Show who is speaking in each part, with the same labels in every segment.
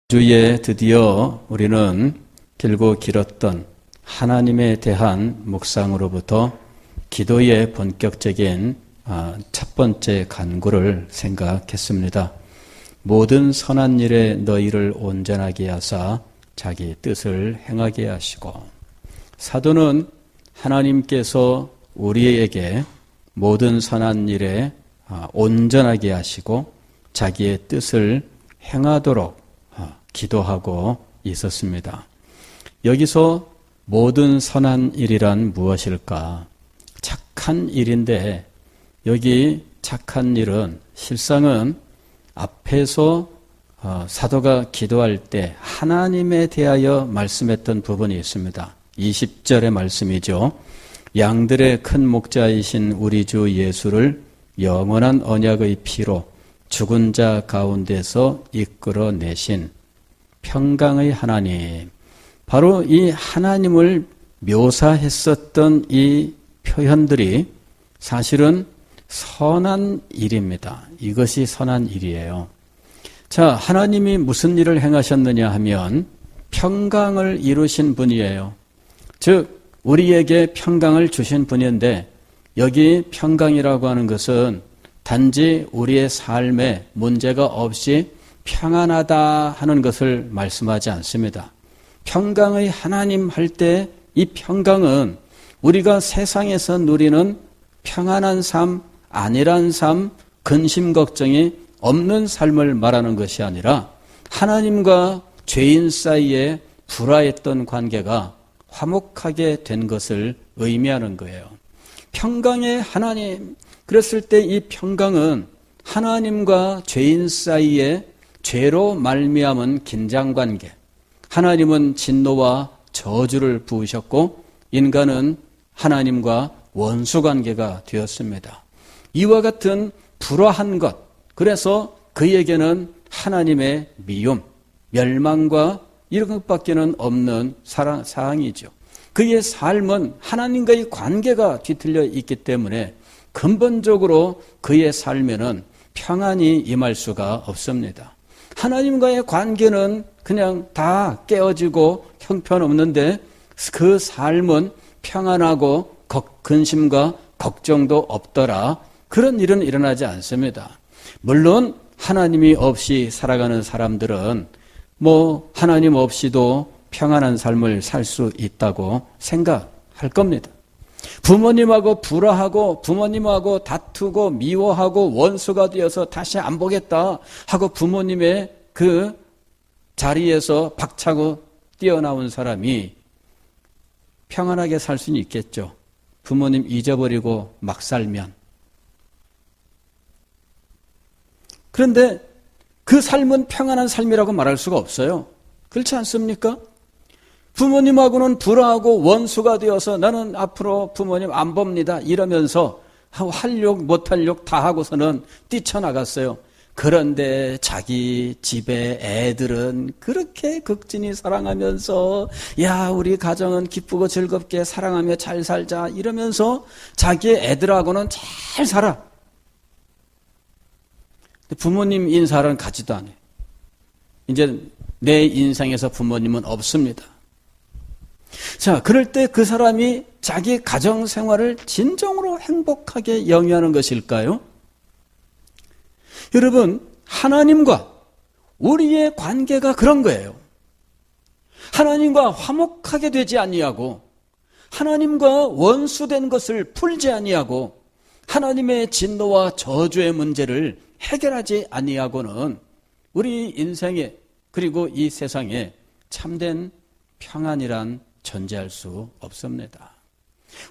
Speaker 1: 주에 드디어 우리는 길고 길었던 하나님에 대한 묵상으로부터 기도의 본격적인 첫 번째 간구를 생각했습니다. 모든 선한 일에 너희를 온전하게 하사 자기 뜻을 행하게 하시고, 사도는 하나님께서 우리에게 모든 선한 일에 온전하게 하시고 자기의 뜻을 행하도록 기도하고 있었습니다. 여기서 모든 선한 일이란 무엇일까? 착한 일인데, 여기 착한 일은 실상은 앞에서 사도가 기도할 때 하나님에 대하여 말씀했던 부분이 있습니다. 20절의 말씀이죠. 양들의 큰 목자이신 우리 주 예수를 영원한 언약의 피로 죽은 자 가운데서 이끌어내신 평강의 하나님, 바로 이 하나님을 묘사했었던 이 표현들이 사실은 선한 일입니다. 이것이 선한 일이에요. 자, 하나님이 무슨 일을 행하셨느냐 하면 평강을 이루신 분이에요. 즉 우리에게 평강을 주신 분인데, 여기 평강이라고 하는 것은 단지 우리의 삶에 문제가 없이 평안하다 하는 것을 말씀하지 않습니다. 평강의 하나님 할 때 이 평강은 우리가 세상에서 누리는 평안한 삶, 안일한 삶, 근심 걱정이 없는 삶을 말하는 것이 아니라 하나님과 죄인 사이에 불화했던 관계가 화목하게 된 것을 의미하는 거예요. 평강의 하나님, 그랬을 때 이 평강은 하나님과 죄인 사이에 죄로 말미암은 긴장관계, 하나님은 진노와 저주를 부으셨고 인간은 하나님과 원수관계가 되었습니다. 이와 같은 불화한 것, 그래서 그에게는 하나님의 미움, 멸망과 이런 것밖에는 없는 사항이죠. 그의 삶은 하나님과의 관계가 뒤틀려 있기 때문에 근본적으로 그의 삶에는 평안이 임할 수가 없습니다. 하나님과의 관계는 그냥 다 깨어지고 형편없는데 그 삶은 평안하고 근심과 걱정도 없더라, 그런 일은 일어나지 않습니다. 물론 하나님이 없이 살아가는 사람들은 하나님 없이도 평안한 삶을 살 수 있다고 생각할 겁니다. 부모님하고 불화하고 부모님하고 다투고 미워하고 원수가 되어서 다시 안 보겠다 하고 부모님의 그 자리에서 박차고 뛰어나온 사람이 평안하게 살 수는 있겠죠. 부모님 잊어버리고 막 살면. 그런데 그 삶은 평안한 삶이라고 말할 수가 없어요. 그렇지 않습니까? 부모님하고는 불화하고 원수가 되어서 나는 앞으로 부모님 안 봅니다 이러면서 할 욕 못할 욕 다 하고서는 뛰쳐나갔어요. 그런데 자기 집에 애들은 그렇게 극진히 사랑하면서, 야, 우리 가정은 기쁘고 즐겁게 사랑하며 잘 살자 이러면서 자기의 애들하고는 잘 살아. 부모님 인사는 가지도 않아요. 이제 내 인생에서 부모님은 없습니다. 자, 그럴 때 그 사람이 자기 가정 생활을 진정으로 행복하게 영위하는 것일까요? 여러분, 하나님과 우리의 관계가 그런 거예요. 하나님과 화목하게 되지 아니하고 하나님과 원수된 것을 풀지 아니하고 하나님의 진노와 저주의 문제를 해결하지 아니하고는 우리 인생에, 그리고 이 세상에 참된 평안이란 존재할 수 없습니다.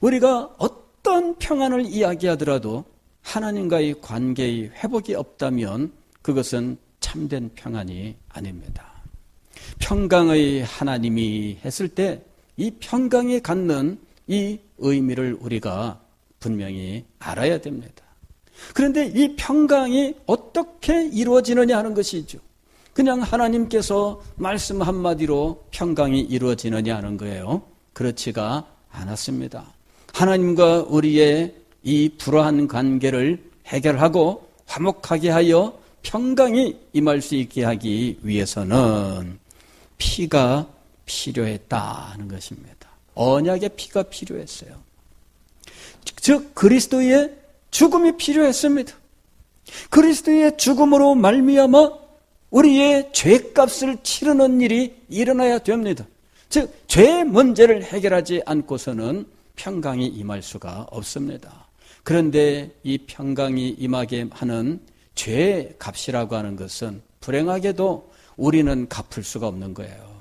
Speaker 1: 우리가 어떤 평안을 이야기하더라도 하나님과의 관계의 회복이 없다면 그것은 참된 평안이 아닙니다. 평강의 하나님이 했을 때 이 평강이 갖는 이 의미를 우리가 분명히 알아야 됩니다. 그런데 이 평강이 어떻게 이루어지느냐 하는 것이죠. 그냥 하나님께서 말씀 한마디로 평강이 이루어지느냐 하는 거예요. 그렇지가 않았습니다. 하나님과 우리의 이 불화한 관계를 해결하고 화목하게 하여 평강이 임할 수 있게 하기 위해서는 피가 필요했다는 것입니다. 언약의 피가 필요했어요. 즉 그리스도의 죽음이 필요했습니다. 그리스도의 죽음으로 말미암아 우리의 죄값을 치르는 일이 일어나야 됩니다. 즉 죄의 문제를 해결하지 않고서는 평강이 임할 수가 없습니다. 그런데 이 평강이 임하게 하는 죄의 값이라고 하는 것은 불행하게도 우리는 갚을 수가 없는 거예요.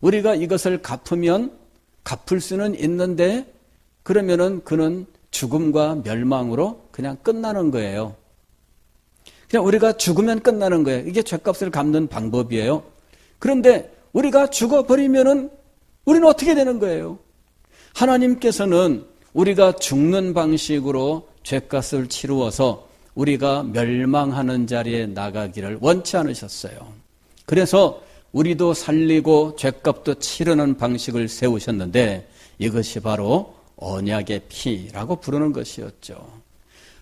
Speaker 1: 우리가 이것을 갚으면 갚을 수는 있는데 그러면은 그는 죽음과 멸망으로 그냥 끝나는 거예요. 그냥 우리가 죽으면 끝나는 거예요. 이게 죄값을 갚는 방법이에요. 그런데 우리가 죽어버리면은 우리는 어떻게 되는 거예요? 하나님께서는 우리가 죽는 방식으로 죄값을 치루어서 우리가 멸망하는 자리에 나가기를 원치 않으셨어요. 그래서 우리도 살리고 죄값도 치르는 방식을 세우셨는데 이것이 바로 언약의 피라고 부르는 것이었죠.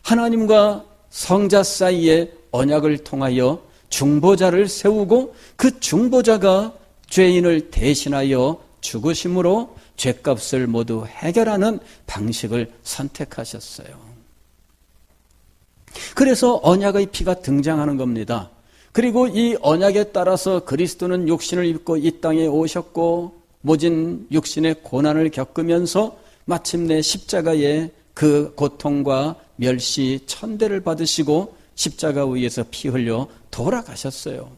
Speaker 1: 하나님과 성자 사이에 언약을 통하여 중보자를 세우고 그 중보자가 죄인을 대신하여 죽으심으로 죄값을 모두 해결하는 방식을 선택하셨어요. 그래서 언약의 피가 등장하는 겁니다. 그리고 이 언약에 따라서 그리스도는 육신을 입고 이 땅에 오셨고 모진 육신의 고난을 겪으면서 마침내 십자가에 그 고통과 멸시 천대를 받으시고 십자가 위에서 피 흘려 돌아가셨어요.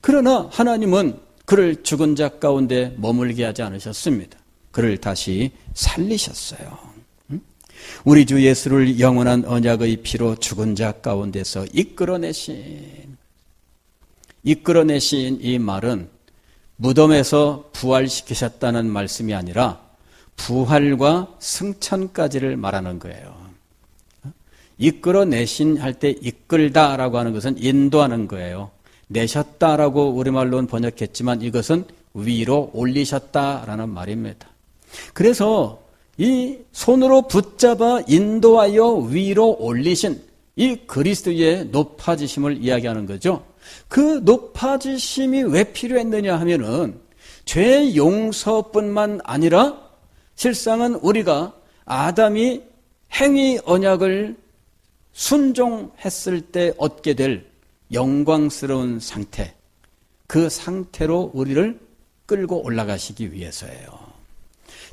Speaker 1: 그러나 하나님은 그를 죽은 자 가운데 머물게 하지 않으셨습니다. 그를 다시 살리셨어요. 우리 주 예수를 영원한 언약의 피로 죽은 자 가운데서 이끌어내신 이 말은 무덤에서 부활시키셨다는 말씀이 아니라 부활과 승천까지를 말하는 거예요. 이끌어내신 할 때 이끌다라고 하는 것은 인도하는 거예요. 내셨다라고 우리말로는 번역했지만 이것은 위로 올리셨다라는 말입니다. 그래서 이 손으로 붙잡아 인도하여 위로 올리신 이 그리스도의 높아지심을 이야기하는 거죠. 그 높아지심이 왜 필요했느냐 하면은 죄 용서뿐만 아니라 실상은 우리가 아담이 행위 언약을 순종했을 때 얻게 될 영광스러운 상태, 그 상태로 우리를 끌고 올라가시기 위해서예요.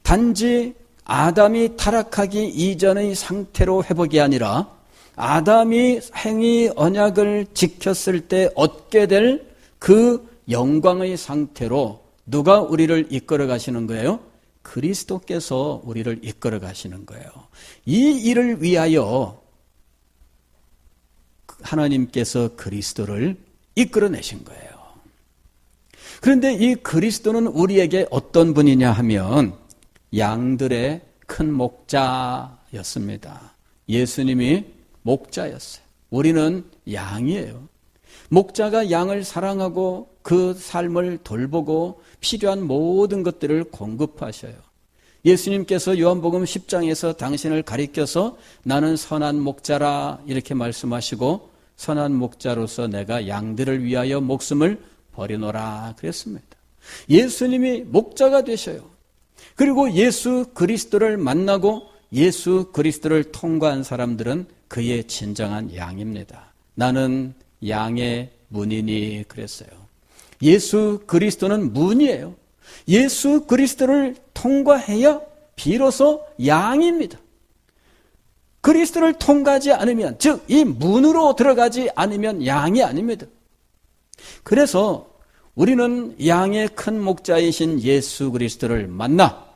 Speaker 1: 단지 아담이 타락하기 이전의 상태로 회복이 아니라 아담이 행위 언약을 지켰을 때 얻게 될 그 영광의 상태로 누가 우리를 이끌어 가시는 거예요? 그리스도께서 우리를 이끌어 가시는 거예요. 이 일을 위하여 하나님께서 그리스도를 이끌어내신 거예요. 그런데 이 그리스도는 우리에게 어떤 분이냐 하면 양들의 큰 목자였습니다. 예수님이 목자였어요. 우리는 양이에요. 목자가 양을 사랑하고 그 삶을 돌보고 필요한 모든 것들을 공급하셔요. 예수님께서 요한복음 10장에서 당신을 가리켜서 나는 선한 목자라 이렇게 말씀하시고 선한 목자로서 내가 양들을 위하여 목숨을 버리노라 그랬습니다. 예수님이 목자가 되셔요. 그리고 예수 그리스도를 만나고 예수 그리스도를 통과한 사람들은 그의 진정한 양입니다. 나는 양의 문이니 그랬어요. 예수 그리스도는 문이에요. 예수 그리스도를 통과해야 비로소 양입니다. 그리스도를 통과하지 않으면, 즉 이 문으로 들어가지 않으면 양이 아닙니다. 그래서 우리는 양의 큰 목자이신 예수 그리스도를 만나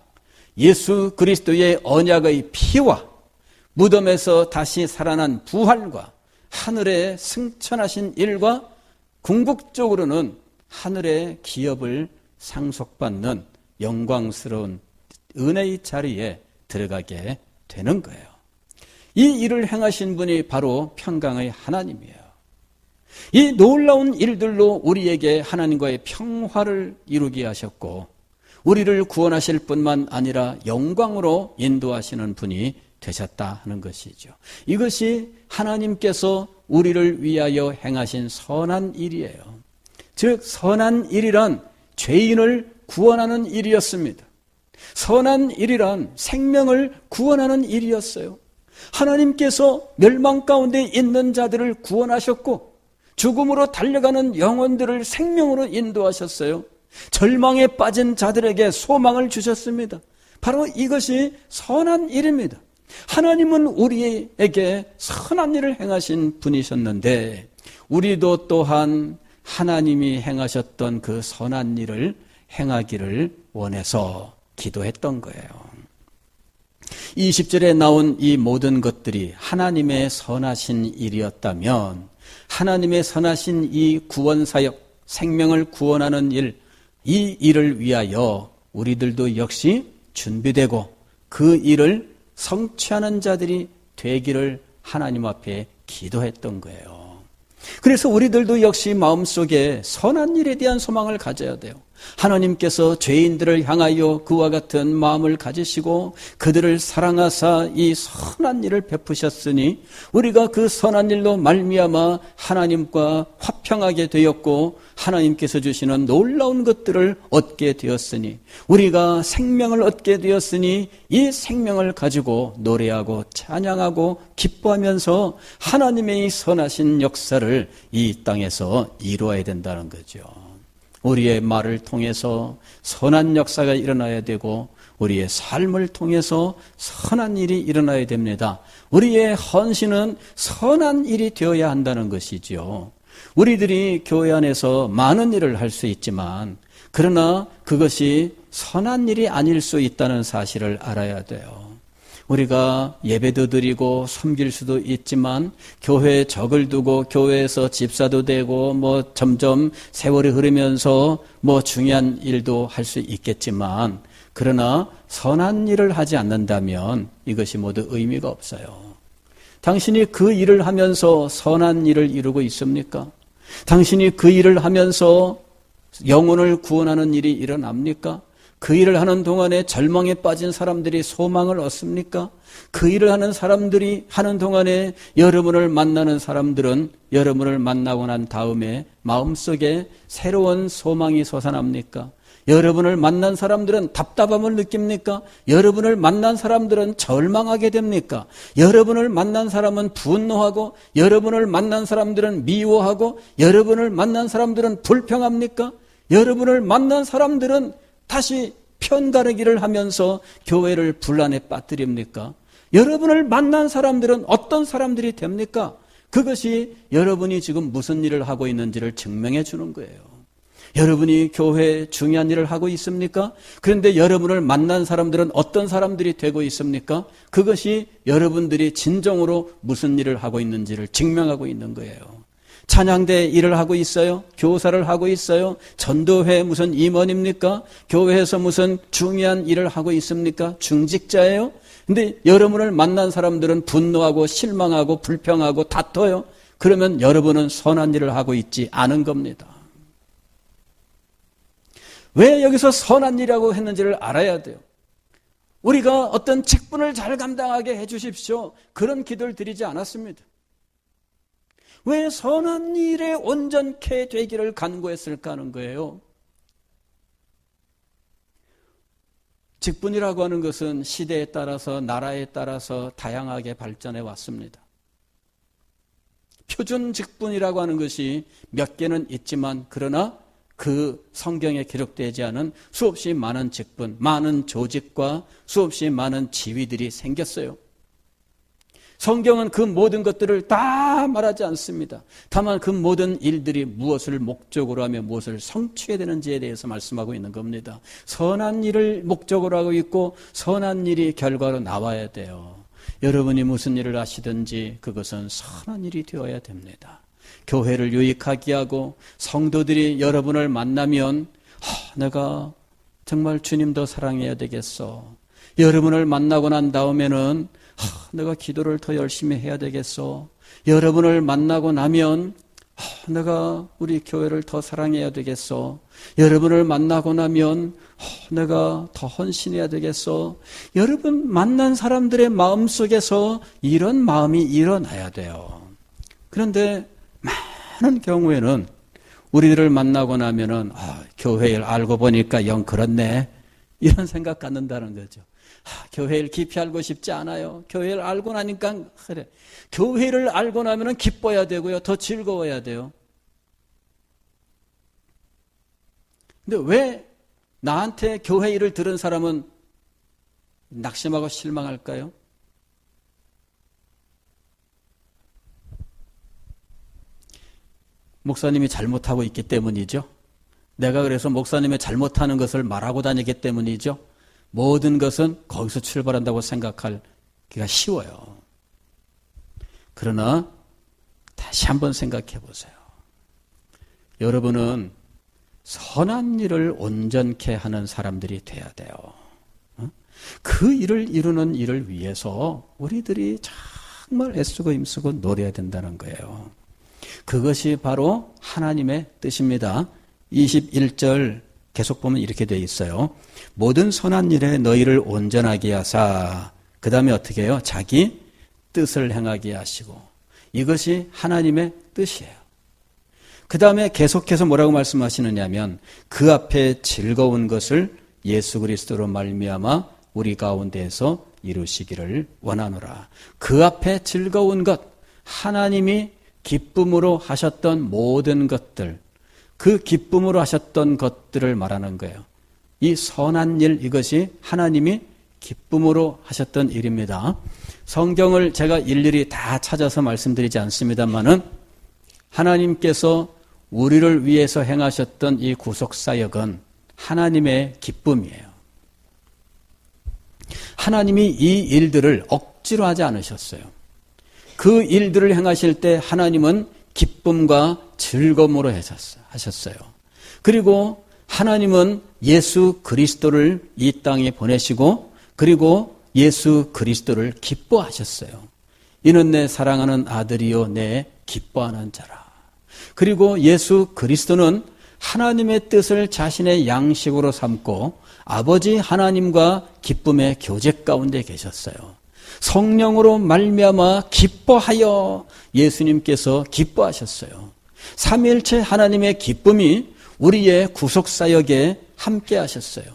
Speaker 1: 예수 그리스도의 언약의 피와 무덤에서 다시 살아난 부활과 하늘에 승천하신 일과 궁극적으로는 하늘의 기업을 상속받는 영광스러운 은혜의 자리에 들어가게 되는 거예요. 이 일을 행하신 분이 바로 평강의 하나님이에요. 이 놀라운 일들로 우리에게 하나님과의 평화를 이루게 하셨고 우리를 구원하실 뿐만 아니라 영광으로 인도하시는 분이 되셨다 하는 것이죠. 이것이 하나님께서 우리를 위하여 행하신 선한 일이에요. 즉 선한 일이란 죄인을 구원하는 일이었습니다. 선한 일이란 생명을 구원하는 일이었어요. 하나님께서 멸망 가운데 있는 자들을 구원하셨고 죽음으로 달려가는 영혼들을 생명으로 인도하셨어요. 절망에 빠진 자들에게 소망을 주셨습니다. 바로 이것이 선한 일입니다. 하나님은 우리에게 선한 일을 행하신 분이셨는데 우리도 또한 하나님이 행하셨던 그 선한 일을 행하기를 원해서 기도했던 거예요. 20절에 나온 이 모든 것들이 하나님의 선하신 일이었다면 하나님의 선하신 이 구원사역, 생명을 구원하는 일, 이 일을 위하여 우리들도 역시 준비되고 그 일을 성취하는 자들이 되기를 하나님 앞에 기도했던 거예요. 그래서 우리들도 역시 마음속에 선한 일에 대한 소망을 가져야 돼요. 하나님께서 죄인들을 향하여 그와 같은 마음을 가지시고 그들을 사랑하사 이 선한 일을 베푸셨으니 우리가 그 선한 일로 말미암아 하나님과 화평하게 되었고 하나님께서 주시는 놀라운 것들을 얻게 되었으니 우리가 생명을 얻게 되었으니 이 생명을 가지고 노래하고 찬양하고 기뻐하면서 하나님의 이 선하신 역사를 이 땅에서 이루어야 된다는 거죠. 우리의 말을 통해서 선한 역사가 일어나야 되고 우리의 삶을 통해서 선한 일이 일어나야 됩니다. 우리의 헌신은 선한 일이 되어야 한다는 것이지요. 우리들이 교회 안에서 많은 일을 할 수 있지만 그러나 그것이 선한 일이 아닐 수 있다는 사실을 알아야 돼요. 우리가 예배도 드리고 섬길 수도 있지만 교회에 적을 두고 교회에서 집사도 되고 점점 세월이 흐르면서 중요한 일도 할 수 있겠지만 그러나 선한 일을 하지 않는다면 이것이 모두 의미가 없어요. 당신이 그 일을 하면서 선한 일을 이루고 있습니까? 당신이 그 일을 하면서 영혼을 구원하는 일이 일어납니까? 그 일을 하는 동안에 절망에 빠진 사람들이 소망을 얻습니까? 그 일을 하는 사람들이 하는 동안에 여러분을 만나는 사람들은 여러분을 만나고 난 다음에 마음속에 새로운 소망이 솟아납니까? 여러분을 만난 사람들은 답답함을 느낍니까? 여러분을 만난 사람들은 절망하게 됩니까? 여러분을 만난 사람은 분노하고 여러분을 만난 사람들은 미워하고 여러분을 만난 사람들은 불평합니까? 여러분을 만난 사람들은 다시 편가르기를 하면서 교회를 분란에 빠뜨립니까? 여러분을 만난 사람들은 어떤 사람들이 됩니까? 그것이 여러분이 지금 무슨 일을 하고 있는지를 증명해 주는 거예요. 여러분이 교회에 중요한 일을 하고 있습니까? 그런데 여러분을 만난 사람들은 어떤 사람들이 되고 있습니까? 그것이 여러분들이 진정으로 무슨 일을 하고 있는지를 증명하고 있는 거예요. 찬양대 일을 하고 있어요? 교사를 하고 있어요? 전도회 무슨 임원입니까? 교회에서 무슨 중요한 일을 하고 있습니까? 중직자예요? 근데 여러분을 만난 사람들은 분노하고 실망하고 불평하고 다퉈요? 그러면 여러분은 선한 일을 하고 있지 않은 겁니다. 왜 여기서 선한 일이라고 했는지를 알아야 돼요. 우리가 어떤 직분을 잘 감당하게 해 주십시오. 그런 기도를 드리지 않았습니다. 왜 선한 일에 온전케 되기를 간구했을까 하는 거예요. 직분이라고 하는 것은 시대에 따라서 나라에 따라서 다양하게 발전해 왔습니다. 표준 직분이라고 하는 것이 몇 개는 있지만 그러나 그 성경에 기록되지 않은 수없이 많은 직분, 많은 조직과 수없이 많은 지위들이 생겼어요. 성경은 그 모든 것들을 다 말하지 않습니다. 다만 그 모든 일들이 무엇을 목적으로 하며 무엇을 성취해야 되는지에 대해서 말씀하고 있는 겁니다. 선한 일을 목적으로 하고 있고 선한 일이 결과로 나와야 돼요. 여러분이 무슨 일을 하시든지 그것은 선한 일이 되어야 됩니다. 교회를 유익하게 하고 성도들이 여러분을 만나면 내가 정말 주님 더 사랑해야 되겠어. 여러분을 만나고 난 다음에는 내가 기도를 더 열심히 해야 되겠어. 여러분을 만나고 나면 내가 우리 교회를 더 사랑해야 되겠어. 여러분을 만나고 나면 내가 더 헌신해야 되겠어. 여러분 만난 사람들의 마음속에서 이런 마음이 일어나야 돼요. 그런데 많은 경우에는 우리들을 만나고 나면은 교회를 알고 보니까 영 그렇네 이런 생각 갖는다는 거죠. 교회를 깊이 알고 싶지 않아요. 교회를 알고 나니까 그래. 교회를 알고 나면은 기뻐야 되고요. 더 즐거워야 돼요. 근데 왜 나한테 교회 일을 들은 사람은 낙심하고 실망할까요? 목사님이 잘못하고 있기 때문이죠. 내가 그래서 목사님의 잘못하는 것을 말하고 다니기 때문이죠. 모든 것은 거기서 출발한다고 생각하기가 쉬워요. 그러나 다시 한번 생각해 보세요. 여러분은 선한 일을 온전케 하는 사람들이 돼야 돼요. 그 일을 이루는 일을 위해서 우리들이 정말 애쓰고 힘쓰고 노려야 된다는 거예요. 그것이 바로 하나님의 뜻입니다. 21절 계속 보면 이렇게 되어 있어요. 모든 선한 일에 너희를 온전하게 하사, 그 다음에 어떻게 해요? 자기 뜻을 행하게 하시고, 이것이 하나님의 뜻이에요. 그 다음에 계속해서 뭐라고 말씀하시느냐면 그 앞에 즐거운 것을 예수 그리스도로 말미암아 우리 가운데에서 이루시기를 원하노라. 그 앞에 즐거운 것, 하나님이 기쁨으로 하셨던 모든 것들, 그 기쁨으로 하셨던 것들을 말하는 거예요. 이 선한 일, 이것이 하나님이 기쁨으로 하셨던 일입니다. 성경을 제가 일일이 다 찾아서 말씀드리지 않습니다만은 하나님께서 우리를 위해서 행하셨던 이 구속사역은 하나님의 기쁨이에요. 하나님이 이 일들을 억지로 하지 않으셨어요. 그 일들을 행하실 때 하나님은 기쁨과 즐거움으로 하셨어요. 그리고 하나님은 예수 그리스도를 이 땅에 보내시고 그리고 예수 그리스도를 기뻐하셨어요. 이는 내 사랑하는 아들이요 내 기뻐하는 자라. 그리고 예수 그리스도는 하나님의 뜻을 자신의 양식으로 삼고 아버지 하나님과 기쁨의 교제 가운데 계셨어요. 성령으로 말미암아 기뻐하여 예수님께서 기뻐하셨어요. 삼위일체 하나님의 기쁨이 우리의 구속사역에 함께 하셨어요.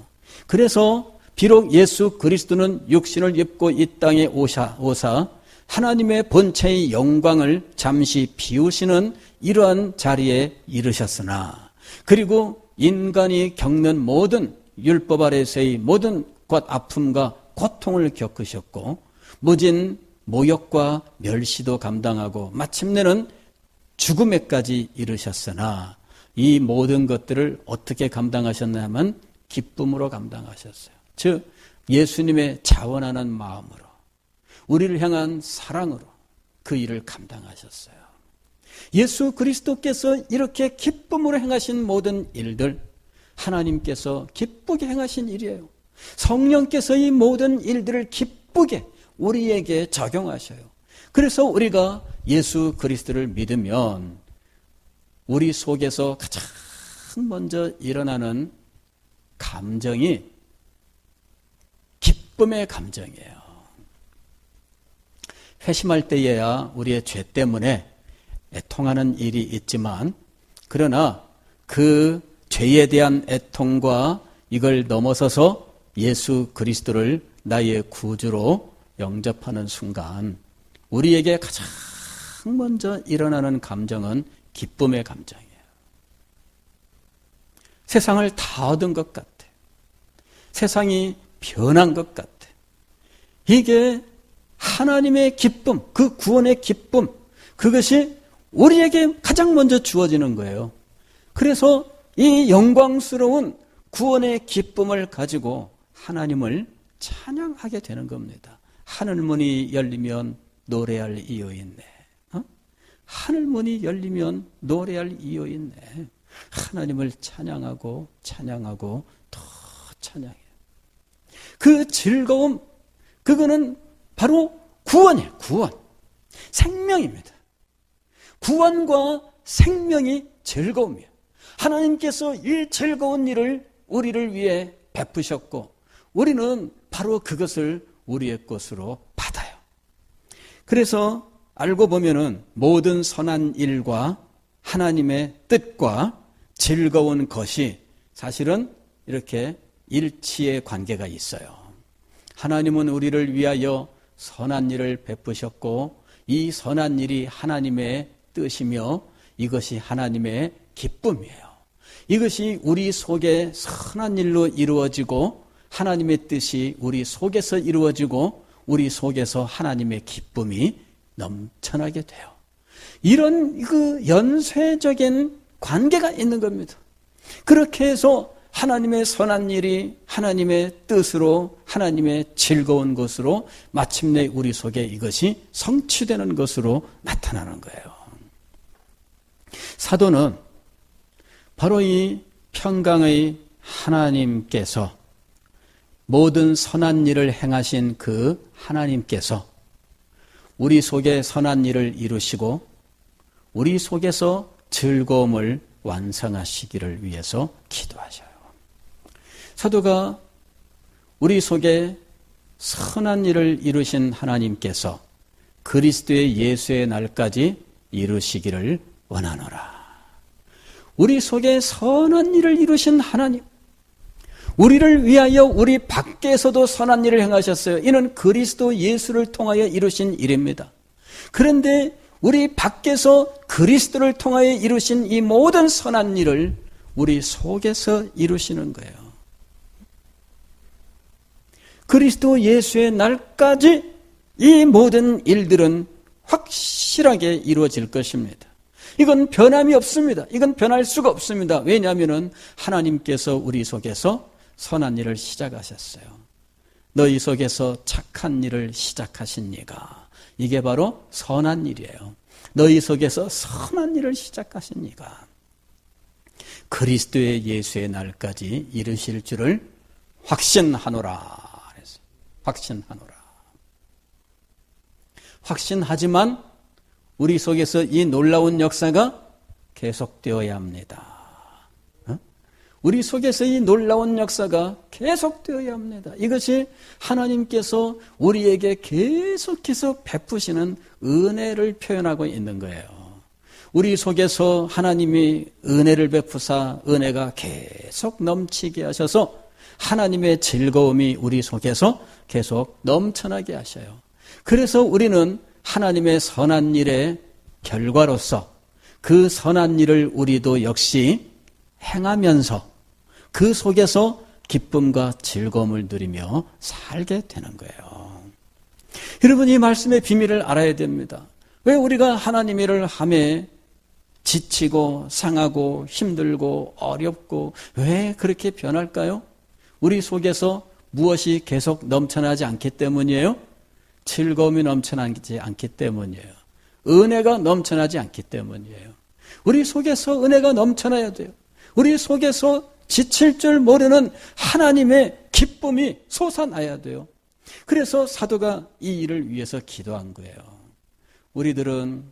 Speaker 1: 그래서 비록 예수 그리스도는 육신을 입고 이 땅에 오사 하나님의 본체의 영광을 잠시 비우시는 이러한 자리에 이르셨으나, 그리고 인간이 겪는 모든 율법 아래서의 모든 아픔과 고통을 겪으셨고 무진 모욕과 멸시도 감당하고 마침내는 죽음에까지 이르셨으나 이 모든 것들을 어떻게 감당하셨냐면 기쁨으로 감당하셨어요. 즉 예수님의 자원하는 마음으로, 우리를 향한 사랑으로 그 일을 감당하셨어요. 예수 그리스도께서 이렇게 기쁨으로 행하신 모든 일들, 하나님께서 기쁘게 행하신 일이에요. 성령께서 이 모든 일들을 기쁘게 우리에게 적용하셔요. 그래서 우리가 예수 그리스도를 믿으면 우리 속에서 가장 먼저 일어나는 감정이 기쁨의 감정이에요. 회심할 때에야 우리의 죄 때문에 애통하는 일이 있지만, 그러나 그 죄에 대한 애통과 이걸 넘어서서 예수 그리스도를 나의 구주로 영접하는 순간 우리에게 가장 먼저 일어나는 감정은 기쁨의 감정이에요. 세상을 다 얻은 것 같아. 세상이 변한 것 같아. 이게 하나님의 기쁨, 그 구원의 기쁨, 그것이 우리에게 가장 먼저 주어지는 거예요. 그래서 이 영광스러운 구원의 기쁨을 가지고 하나님을 찬양하게 되는 겁니다. 하늘문이 열리면 노래할 이유 있네. 하늘문이 열리면 노래할 이유 있네. 하나님을 찬양하고 더 찬양해요. 그 즐거움, 그거는 바로 구원이에요. 구원. 생명입니다. 구원과 생명이 즐거움이에요. 하나님께서 이 즐거운 일을 우리를 위해 베푸셨고 우리는 바로 그것을 우리의 것으로 받아요. 그래서 알고 보면은 모든 선한 일과 하나님의 뜻과 즐거운 것이 사실은 이렇게 일치의 관계가 있어요. 하나님은 우리를 위하여 선한 일을 베푸셨고 이 선한 일이 하나님의 뜻이며 이것이 하나님의 기쁨이에요. 이것이 우리 속에 선한 일로 이루어지고 하나님의 뜻이 우리 속에서 이루어지고 우리 속에서 하나님의 기쁨이 넘쳐나게 돼요. 이런 그 연쇄적인 관계가 있는 겁니다. 그렇게 해서 하나님의 선한 일이 하나님의 뜻으로 하나님의 즐거운 것으로 마침내 우리 속에 이것이 성취되는 것으로 나타나는 거예요. 사도는 바로 이 평강의 하나님께서 모든 선한 일을 행하신 그 하나님께서 우리 속에 선한 일을 이루시고 우리 속에서 즐거움을 완성하시기를 위해서 기도하셔요. 사도가 우리 속에 선한 일을 이루신 하나님께서 그리스도의 예수의 날까지 이루시기를 원하노라. 우리 속에 선한 일을 이루신 하나님, 우리를 위하여 우리 밖에서도 선한 일을 행하셨어요. 이는 그리스도 예수를 통하여 이루신 일입니다. 그런데 우리 밖에서 그리스도를 통하여 이루신 이 모든 선한 일을 우리 속에서 이루시는 거예요. 그리스도 예수의 날까지 이 모든 일들은 확실하게 이루어질 것입니다. 이건 변함이 없습니다. 이건 변할 수가 없습니다. 왜냐하면 하나님께서 우리 속에서 선한 일을 시작하셨어요. 너희 속에서 착한 일을 시작하신 이가, 이게 바로 선한 일이에요. 너희 속에서 선한 일을 시작하신 이가 그리스도의 예수의 날까지 이르실 줄을 확신하노라. 확신하노라. 확신하지만 우리 속에서 이 놀라운 역사가 계속되어야 합니다. 우리 속에서 이 놀라운 역사가 계속되어야 합니다. 이것이 하나님께서 우리에게 계속해서 베푸시는 은혜를 표현하고 있는 거예요. 우리 속에서 하나님이 은혜를 베푸사 은혜가 계속 넘치게 하셔서 하나님의 즐거움이 우리 속에서 계속 넘쳐나게 하셔요. 그래서 우리는 하나님의 선한 일의 결과로서 그 선한 일을 우리도 역시 행하면서 그 속에서 기쁨과 즐거움을 누리며 살게 되는 거예요. 여러분, 이 말씀의 비밀을 알아야 됩니다. 왜 우리가 하나님 일을 하며 지치고 상하고 힘들고 어렵고 왜 그렇게 변할까요? 우리 속에서 무엇이 계속 넘쳐나지 않기 때문이에요? 즐거움이 넘쳐나지 않기 때문이에요. 은혜가 넘쳐나지 않기 때문이에요. 우리 속에서 은혜가 넘쳐나야 돼요. 우리 속에서 지칠 줄 모르는 하나님의 기쁨이 솟아나야 돼요. 그래서 사도가 이 일을 위해서 기도한 거예요. 우리들은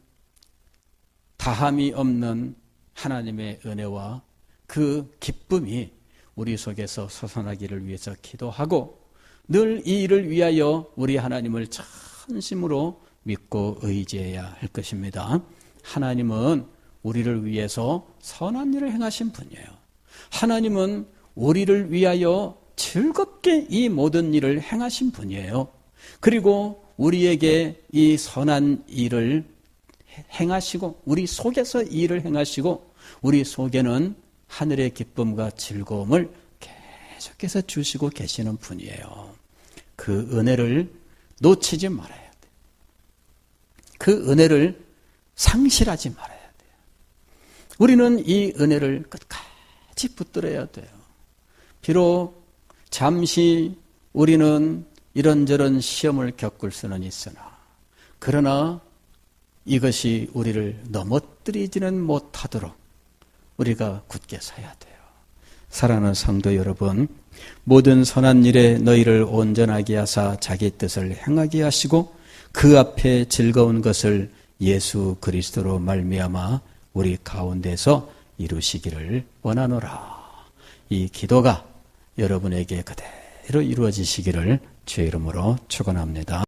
Speaker 1: 다함이 없는 하나님의 은혜와 그 기쁨이 우리 속에서 솟아나기를 위해서 기도하고 늘 이 일을 위하여 우리 하나님을 전심으로 믿고 의지해야 할 것입니다. 하나님은 우리를 위해서 선한 일을 행하신 분이에요. 하나님은 우리를 위하여 즐겁게 이 모든 일을 행하신 분이에요. 그리고 우리에게 이 선한 일을 행하시고 우리 속에서 이 일을 행하시고 우리 속에는 하늘의 기쁨과 즐거움을 계속해서 주시고 계시는 분이에요. 그 은혜를 놓치지 말아야 돼요. 그 은혜를 상실하지 말아야 돼요. 우리는 이 은혜를 끝까지 붙들어야 돼요. 비록 잠시 우리는 이런저런 시험을 겪을 수는 있으나 그러나 이것이 우리를 넘어뜨리지는 못하도록 우리가 굳게 서야 돼요. 사랑하는 성도 여러분, 모든 선한 일에 너희를 온전하게 하사 자기 뜻을 행하게 하시고 그 앞에 즐거운 것을 예수 그리스도로 말미암아 우리 가운데서 이루시기를 원하노라. 이 기도가 여러분에게 그대로 이루어지시기를 주의 이름으로 축원합니다.